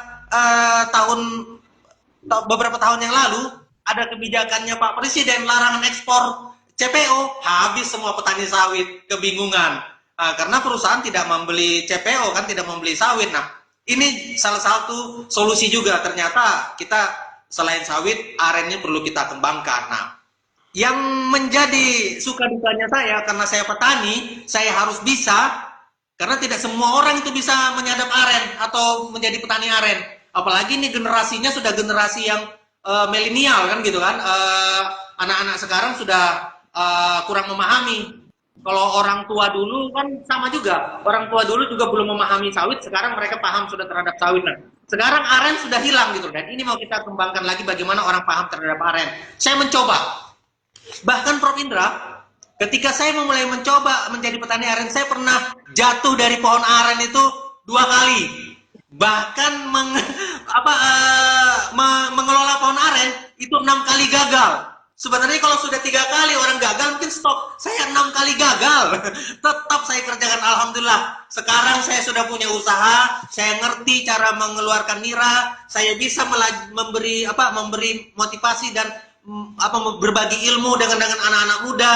beberapa tahun yang lalu ada kebijakannya Pak Presiden larangan ekspor CPO, habis semua petani sawit kebingungan karena perusahaan tidak membeli CPO kan, tidak membeli sawit. Nah, ini salah satu solusi juga, ternyata kita selain sawit, aren ini perlu kita kembangkan. Nah, yang menjadi suka dukanya saya, karena saya petani, saya harus bisa, karena tidak semua orang itu bisa menyadap aren atau menjadi petani aren. Apalagi ini generasinya sudah generasi yang milenial kan gitu kan. Anak-anak sekarang sudah kurang memahami. Kalau orang tua dulu kan sama juga. Orang tua dulu juga belum memahami sawit, sekarang mereka paham sudah terhadap sawit. Nah, sekarang aren sudah hilang gitu. Dan ini mau kita kembangkan lagi bagaimana orang paham terhadap aren. Saya mencoba. Bahkan Prof. Indra, ketika saya memulai mencoba menjadi petani aren, saya pernah jatuh dari pohon aren itu 2 kali. Bahkan mengelola pohon aren itu 6 kali gagal. Sebenarnya kalau sudah 3 kali orang gagal mungkin stop. Saya 6 kali gagal. Tetap saya kerjakan, alhamdulillah. Sekarang saya sudah punya usaha, saya ngerti cara mengeluarkan nira, saya bisa memberi motivasi dan berbagi ilmu dengan anak-anak muda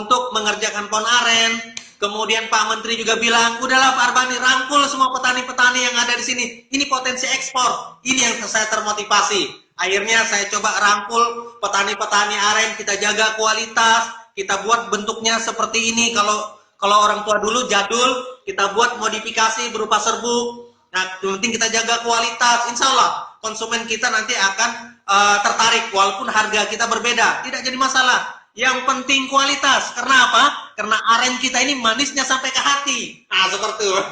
untuk mengerjakan pohon aren. Kemudian Pak Menteri juga bilang, udahlah Pak Arbani, rangkul semua petani-petani yang ada di sini. Ini potensi ekspor. Ini yang saya termotivasi. Akhirnya saya coba rangkul petani-petani aren, kita jaga kualitas, kita buat bentuknya seperti ini. Kalau orang tua dulu jadul, kita buat modifikasi berupa serbuk. Nah, yang penting kita jaga kualitas. Insya Allah konsumen kita nanti akan tertarik, walaupun harga kita berbeda, tidak jadi masalah. Yang penting kualitas. Karena apa? Karena aren kita ini manisnya sampai ke hati. Nah, seperti itu.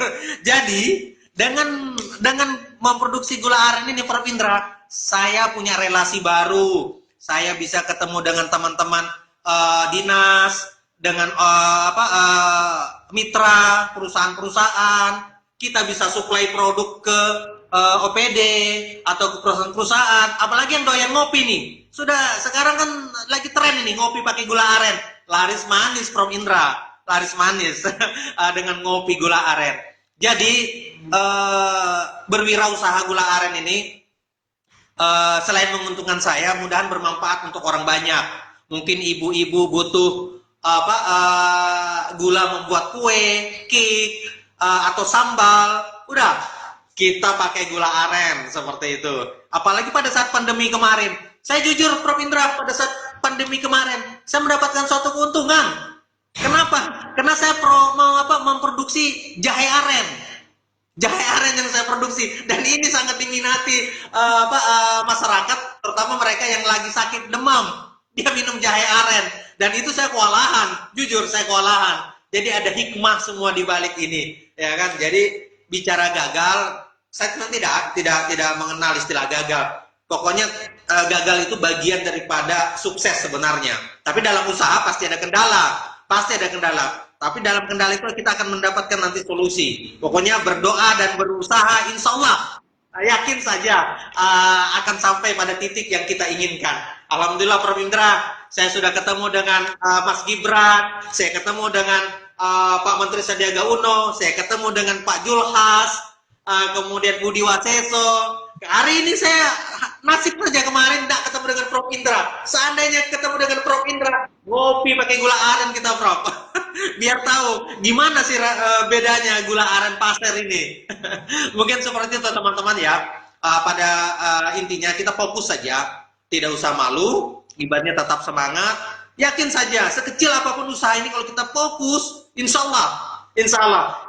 Jadi, dengan memproduksi gula aren ini, Prof. Indra, saya punya relasi baru. Saya bisa ketemu dengan teman-teman dinas, dengan mitra, perusahaan-perusahaan. Kita bisa supply produk ke OPD atau ke perusahaan-perusahaan. Apalagi yang doyan ngopi nih. Sekarang kan lagi tren ini ngopi pakai gula aren. Laris manis, Prof. Indra. Laris manis dengan ngopi gula aren. Jadi berwirausaha gula aren ini selain menguntungkan saya, mudahan bermanfaat untuk orang banyak. Mungkin ibu-ibu butuh gula membuat kue, cake, atau sambal. Udah, kita pakai gula aren seperti itu. Apalagi pada saat pandemi kemarin. Saya jujur, Prof. Indra, pada saat pandemi kemarin, saya mendapatkan suatu keuntungan. Kenapa? Karena saya memproduksi jahe aren. Jahe aren yang saya produksi, dan ini sangat diminati masyarakat, terutama mereka yang lagi sakit demam. Dia minum jahe aren, dan itu saya kewalahan. Jujur, saya kewalahan. Jadi ada hikmah semua di balik ini, ya kan? Jadi bicara gagal, saya tidak mengenal istilah gagal. Pokoknya gagal itu bagian daripada sukses sebenarnya. Tapi dalam usaha pasti ada kendala, Tapi dalam kendala itu kita akan mendapatkan nanti solusi. Pokoknya berdoa dan berusaha, insya Allah yakin saja akan sampai pada titik yang kita inginkan. Alhamdulillah, Prof. Indra, saya sudah ketemu dengan Mas Gibran, saya ketemu dengan Pak Menteri Sandiaga Uno, saya ketemu dengan Pak Julhas, kemudian Budi Waseso. Hari ini saya nasib saja kemarin tidak ketemu dengan Prof. Indra. Seandainya ketemu dengan Prof. Indra, ngopi pakai gula aren kita, Prof. Biar tahu gimana sih bedanya gula aren pasir ini. Mungkin seperti itu teman-teman ya. Pada intinya kita fokus saja, tidak usah malu, ibaratnya tetap semangat. Yakin saja, sekecil apapun usaha ini kalau kita fokus, insya Allah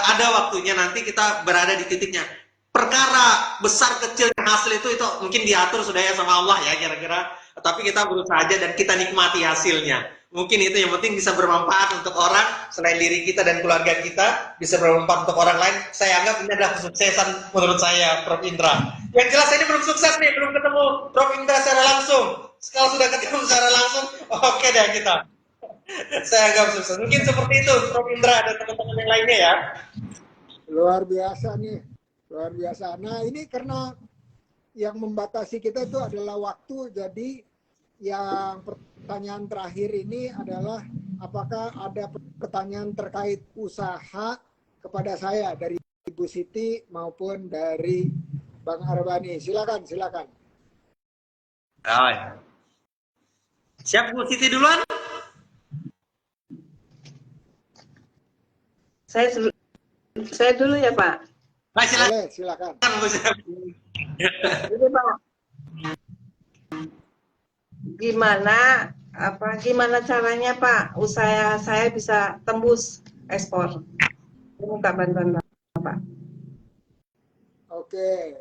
ada waktunya nanti kita berada di titiknya. Perkara besar kecil hasil itu mungkin diatur sudah ya sama Allah ya kira-kira. Tapi kita berusaha aja dan kita nikmati hasilnya. Mungkin itu yang penting bisa bermanfaat untuk orang selain diri kita dan keluarga kita, bisa bermanfaat untuk orang lain. Saya anggap ini adalah kesuksesan menurut saya, Prof. Indra. Yang jelas ini belum sukses nih, belum ketemu Prof. Indra secara langsung. Kalau sudah ketemu secara langsung, oke deh kita. Saya anggap sukses. Mungkin seperti itu, Prof. Indra dan teman-teman yang lainnya ya. Luar biasa nih, luar biasa. Nah ini karena yang membatasi kita itu adalah waktu, jadi yang pertanyaan terakhir ini adalah apakah ada pertanyaan terkait usaha kepada saya dari Ibu Siti maupun dari Bang Arbani. Silakan, silakan. Siap Bu Siti duluan? Saya dulu ya Pak. Nah, silakan. Boleh, silakan. Ini Pak, gimana caranya Pak usaha saya bisa tembus ekspor? Minta bantuan Pak. Oke,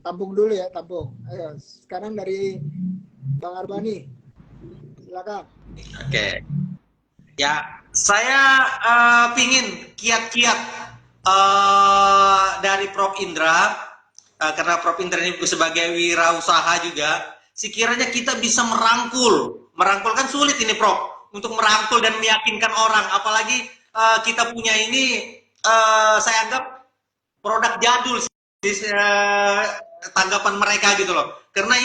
tampung dulu ya, tampung. Ayo, sekarang dari Bang Arbani. Silakan. Oke. Ya, saya pingin kiat-kiat dari Prof. Indra, karena Prof. Indra ini sebagai wirausaha juga, sekiranya kita bisa merangkul kan sulit ini Prof, untuk merangkul dan meyakinkan orang, apalagi kita punya ini, saya anggap produk jadul sih, tanggapan mereka gitu loh, karena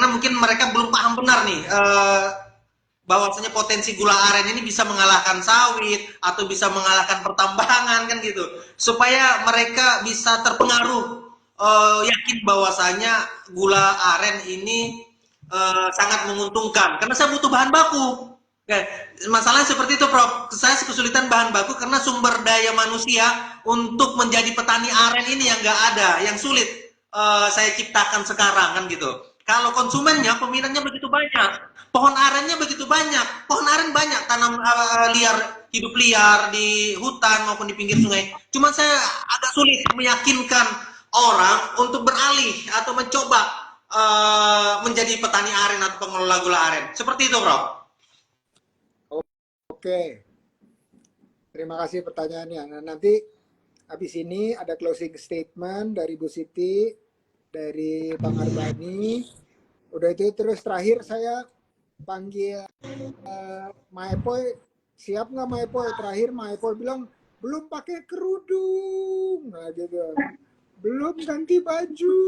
mungkin mereka belum paham benar nih, bahwasanya potensi gula aren ini bisa mengalahkan sawit atau bisa mengalahkan pertambangan kan gitu, supaya mereka bisa terpengaruh, yakin bahwasanya gula aren ini sangat menguntungkan karena saya butuh bahan baku. Oke, masalahnya seperti itu Prof, saya kesulitan bahan baku karena sumber daya manusia untuk menjadi petani aren ini yang nggak ada, yang sulit saya ciptakan sekarang kan gitu. Kalau konsumennya, peminatnya begitu banyak, pohon arennya begitu banyak, pohon aren banyak, tanam hidup liar di hutan maupun di pinggir sungai. Cuma saya agak sulit meyakinkan orang untuk beralih atau mencoba menjadi petani aren atau pengelola gula aren. Seperti itu, Bro. Oke, terima kasih pertanyaannya. Nah, nanti habis ini ada closing statement dari Bu Siti, dari Bang Arbani. Udah itu terus terakhir saya panggil Maepoy, siap nggak Maepoy? Terakhir Maepoy bilang belum pakai kerudung, nah gitu, belum ganti baju,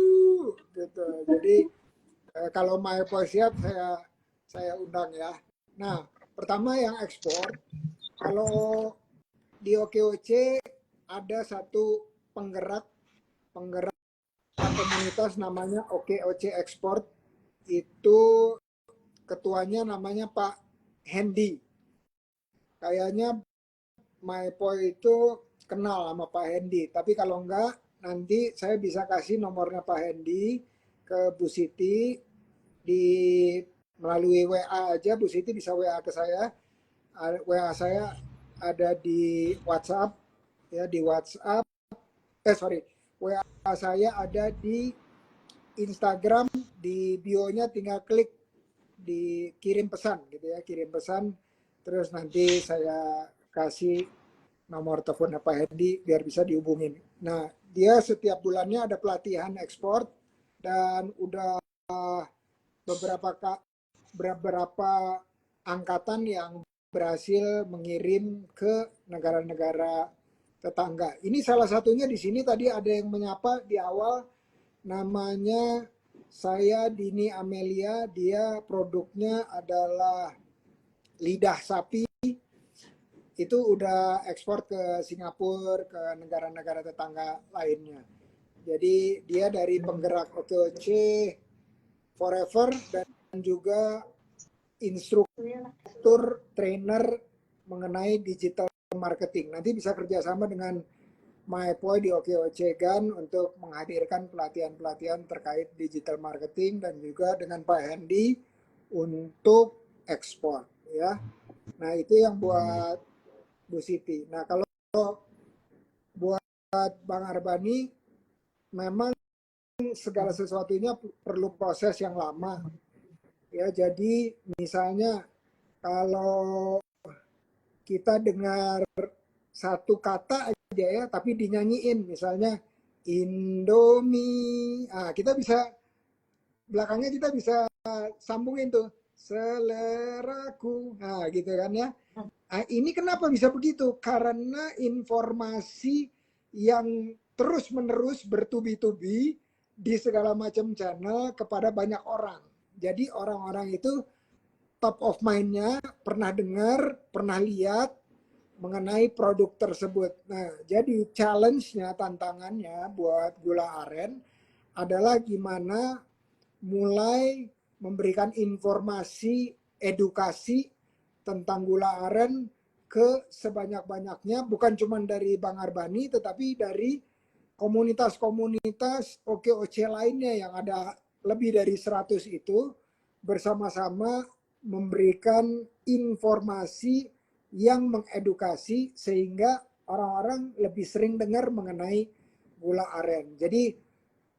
gitu. Jadi kalau Maepoy siap saya undang ya. Nah pertama yang ekspor, kalau di OKOC ada satu penggerak komunitas namanya OKOC Export, itu ketuanya namanya Pak Hendy. Kayaknya Maepoy itu kenal sama Pak Hendy, tapi kalau enggak nanti saya bisa kasih nomornya Pak Hendy ke Bu Siti, di melalui WA aja Bu Siti bisa WA ke saya. WA saya ada di WhatsApp ya, di WhatsApp. WA saya ada di Instagram, di bio-nya tinggal klik dikirim pesan gitu ya, kirim pesan, terus nanti saya kasih nomor telepon Pak Hendy biar bisa dihubungin. Nah, dia setiap bulannya ada pelatihan ekspor dan udah beberapa angkatan yang berhasil mengirim ke negara-negara tetangga. Ini salah satunya di sini tadi ada yang menyapa di awal, namanya saya Dini Amelia, dia produknya adalah lidah sapi, itu udah ekspor ke Singapura, ke negara-negara tetangga lainnya. Jadi dia dari penggerak OKOC Forever dan juga instruktur trainer mengenai digital marketing. Nanti bisa kerjasama dengan Maepoy di OKOC GAN untuk menghadirkan pelatihan-pelatihan terkait digital marketing dan juga dengan Pak Hendy untuk ekspor ya. Nah itu yang buat Bu Siti. Nah kalau buat Bang Arbani, memang segala sesuatunya perlu proses yang lama ya. Jadi misalnya Kalau kita dengar satu kata aja ya, tapi dinyanyiin, misalnya Indomie, kita bisa belakangnya kita bisa sambungin tuh seleraku, gitu kan ya. Ini kenapa bisa begitu? Karena informasi yang terus-menerus bertubi-tubi di segala macam channel kepada banyak orang. Jadi orang-orang itu top of mind-nya pernah dengar, pernah lihat mengenai produk tersebut. Nah, jadi challenge-nya, tantangannya buat gula aren adalah gimana mulai memberikan informasi, edukasi tentang gula aren ke sebanyak-banyaknya, bukan cuma dari Bang Arbani, tetapi dari komunitas-komunitas OKOC lainnya yang ada lebih dari 100 itu, bersama-sama memberikan informasi yang mengedukasi sehingga orang-orang lebih sering dengar mengenai gula aren. Jadi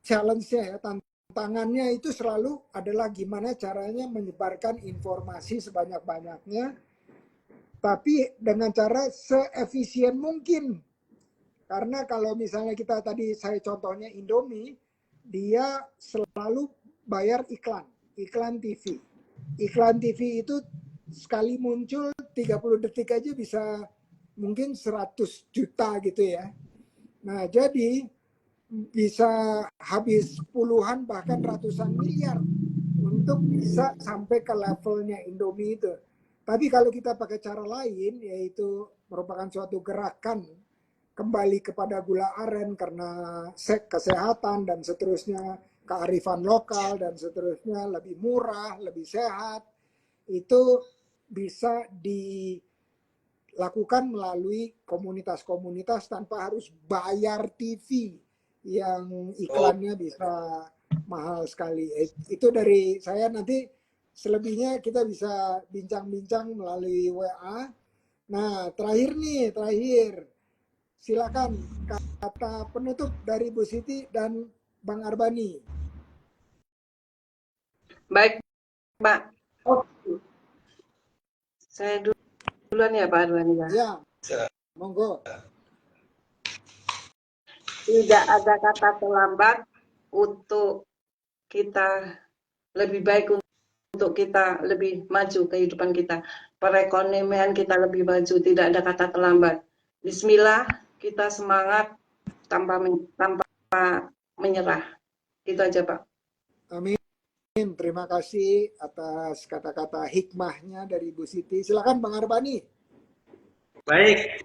challenge-nya ya, tantangannya itu selalu adalah gimana caranya menyebarkan informasi sebanyak-banyaknya, tapi dengan cara seefisien mungkin. Karena kalau misalnya kita tadi saya contohnya Indomie, dia selalu bayar iklan TV. Iklan TV itu sekali muncul 30 detik aja bisa mungkin 100 juta gitu ya. Nah, jadi bisa habis puluhan bahkan ratusan miliar untuk bisa sampai ke levelnya Indomie itu. Tapi kalau kita pakai cara lain, yaitu merupakan suatu gerakan kembali kepada gula aren karena kesehatan dan seterusnya, kearifan lokal dan seterusnya, lebih murah, lebih sehat, itu bisa dilakukan melalui komunitas-komunitas tanpa harus bayar TV yang iklannya bisa mahal sekali. Itu dari saya, nanti selebihnya kita bisa bincang-bincang melalui WA. Nah, terakhir. Silakan kata penutup dari Bu Siti dan Bang Arbani. Baik, Pak. Saya duluan ya, Pak Arbani ya. Ya, monggo. Tidak ada kata terlambat untuk kita lebih baik, untuk kita lebih maju kehidupan kita. Perekonomian kita lebih maju, tidak ada kata terlambat. Bismillah, kita semangat tanpa menyerah. Itu aja, Pak. Amin. Terima kasih atas kata-kata hikmahnya dari Bu Siti. Silakan Bang Arbani. Baik,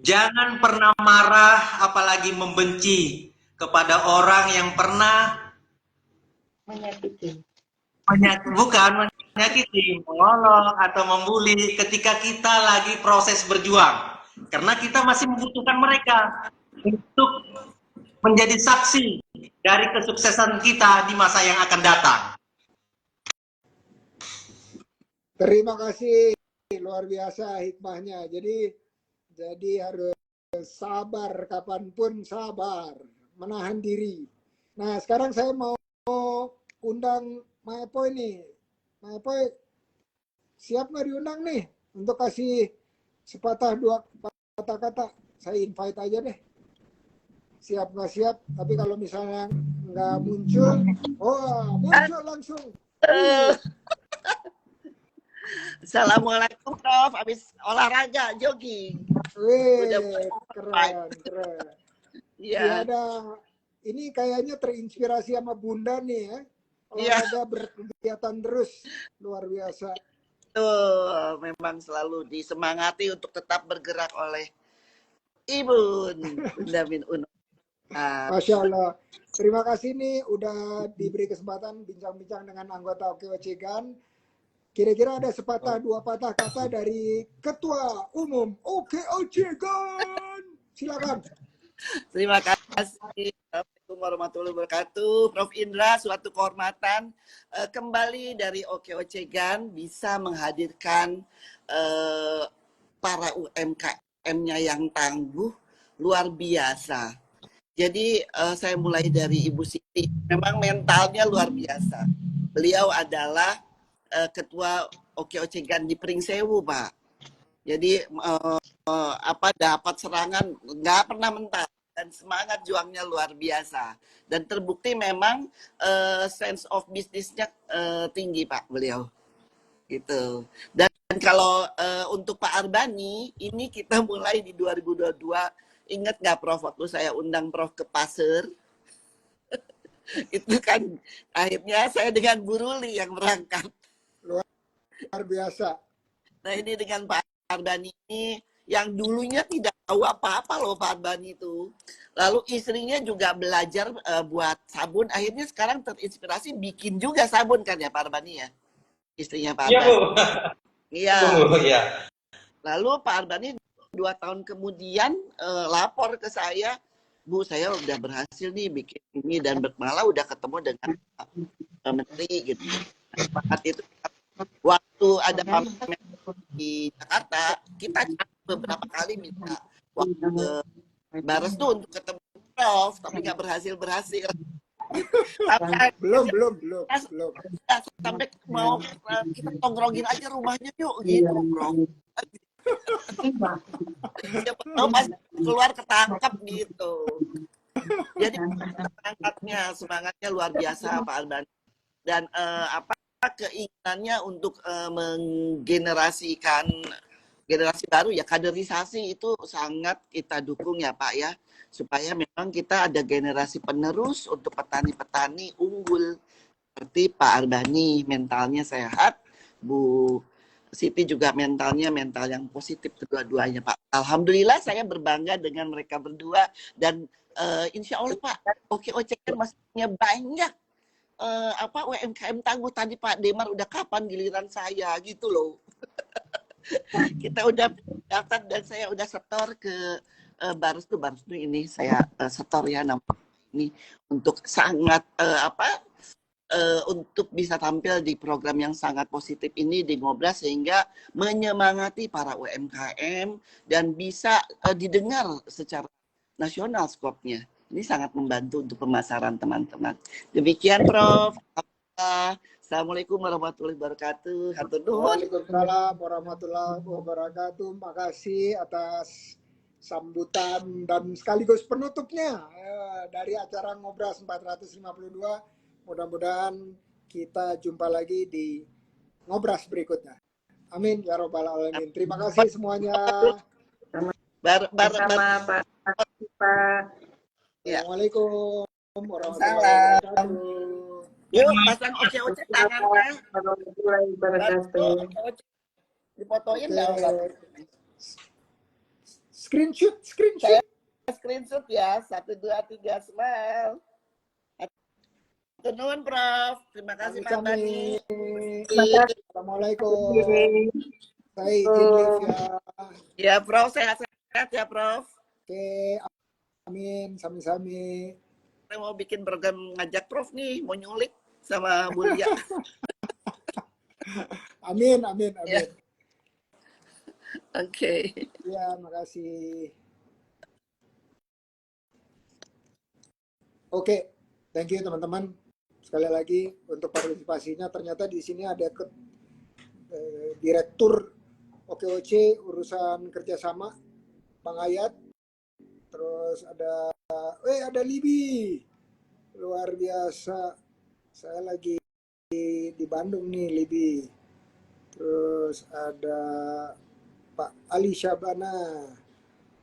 jangan pernah marah apalagi membenci kepada orang yang pernah menyakiti, mengolok atau membuli ketika kita lagi proses berjuang. Karena kita masih membutuhkan mereka untuk menjadi saksi dari kesuksesan kita di masa yang akan datang. Terima kasih, luar biasa hikmahnya. Jadi harus sabar, kapanpun sabar, menahan diri. Nah, sekarang saya mau undang Maepoy nih. Maepoy, siap nggak diundang nih untuk kasih sepatah dua kata-kata? Saya invite aja deh. Siap nggak siap? Tapi kalau misalnya nggak muncul, muncul langsung. Assalamualaikum Prof, habis olahraga jogging. Wih, keren. Iya. Ini kayaknya terinspirasi sama Bunda nih ya. Olahraga berkegiatan terus, luar biasa. Tuh, memang selalu disemangati untuk tetap bergerak oleh Ibu Bunda Min Uno. Masya Allah. Terima kasih nih udah diberi kesempatan bincang-bincang dengan anggota OKOC GAN. Kira-kira ada sepatah dua patah kata dari Ketua Umum OKOC GAN. Silakan. Terima kasih. Assalamualaikum warahmatullahi wabarakatuh. Prof Indra, suatu kehormatan kembali dari OKOC GAN bisa menghadirkan para UMKM-nya yang tangguh, luar biasa. Jadi saya mulai dari Ibu Siti. Memang mentalnya luar biasa. Beliau adalah Ketua Oke-Ocegan di Pringsewu, Pak. Jadi dapat serangan nggak pernah mental dan semangat juangnya luar biasa dan terbukti memang sense of business-nya tinggi Pak beliau gitu. Dan kalau untuk Pak Arbani ini kita mulai di 2022, ingat nggak Prof waktu saya undang Prof ke Pasir itu kan akhirnya saya dengan Bu Ruli yang berangkat. Luar biasa. Nah ini dengan Pak Arbani ini yang dulunya tidak tahu apa-apa loh Pak Arbani itu. Lalu istrinya juga belajar buat sabun. Akhirnya sekarang terinspirasi bikin juga sabun kan ya Pak Arbani ya? Istrinya Pak Iya, Arbani. Bu. Iya. Bu, ya. Lalu Pak Arbani 2 tahun kemudian lapor ke saya, Bu saya udah berhasil nih bikin ini dan malah udah ketemu dengan menteri gitu. Saat itu waktu ada pameran di Jakarta, kita beberapa kali minta waktu ke Bares tuh untuk ketemu Prof, tapi nggak berhasil. Gitu. Belum. Sampai mau kita tongkrongin aja rumahnya yuk, gitu Prof. Siapa tahu pas keluar ketangkap gitu. Jadi semangatnya luar biasa Pak Arban. Dan keinginannya untuk menggenerasikan generasi baru ya, kaderisasi itu sangat kita dukung ya Pak ya, supaya memang kita ada generasi penerus untuk petani-petani unggul seperti Pak Arbani, mentalnya sehat, Bu Siti juga mental yang positif kedua-duanya Pak. Alhamdulillah saya berbangga dengan mereka berdua dan insya Allah Pak, Oke-Ocegan masih punya banyak UMKM tangguh. Tadi Pak Demar udah kapan giliran saya gitu loh. Kita udah daftar dan saya udah setor ke Baris tuh ini saya setor ya nama ini untuk sangat untuk bisa tampil di program yang sangat positif ini di Ngobras sehingga menyemangati para UMKM dan bisa didengar secara nasional skopnya. Ini sangat membantu untuk pemasaran teman-teman. Demikian Prof. Assalamualaikum warahmatullahi wabarakatuh. Waalaikumsalam warahmatullahi wabarakatuh. Makasih atas sambutan dan sekaligus penutupnya dari acara Ngobras 452. Mudah-mudahan kita jumpa lagi di Ngobras berikutnya. Amin ya robbal alamin. Terima kasih semuanya. Sama Pak. Assalamualaikum warahmatullahi wabarakatuh. Yuk pasang Oke-Oce tangannya. Difotoin nggak? Screenshot. Screenshot ya. 1, 2, 3 smile. Tenun Prof. Terima kasih Pak Bani. Assalamualaikum. Saya izin live ya. Ya Prof, sehat-sehat ya Prof. Oke, amin. Sami-sami. Saya mau bikin program ngajak Prof nih, mau nyulik sama Bu Lia. Amin. Ya. Oke. Ya, makasih. Oke, thank you teman-teman. Sekali lagi untuk partisipasinya. Ternyata di sini ada Direktur Oke-Oce urusan kerjasama, Bang Ayat. Terus ada Libi, luar biasa. Saya lagi di Bandung nih Libi. Terus ada Pak Ali Syabana,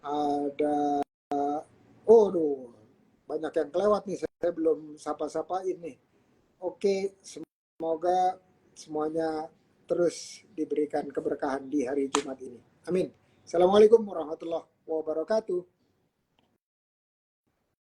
ada banyak yang kelewat nih, saya belum sapa-sapain nih. Oke, semoga semuanya terus diberikan keberkahan di hari Jumat ini. Amin. Assalamualaikum warahmatullahi wabarakatuh.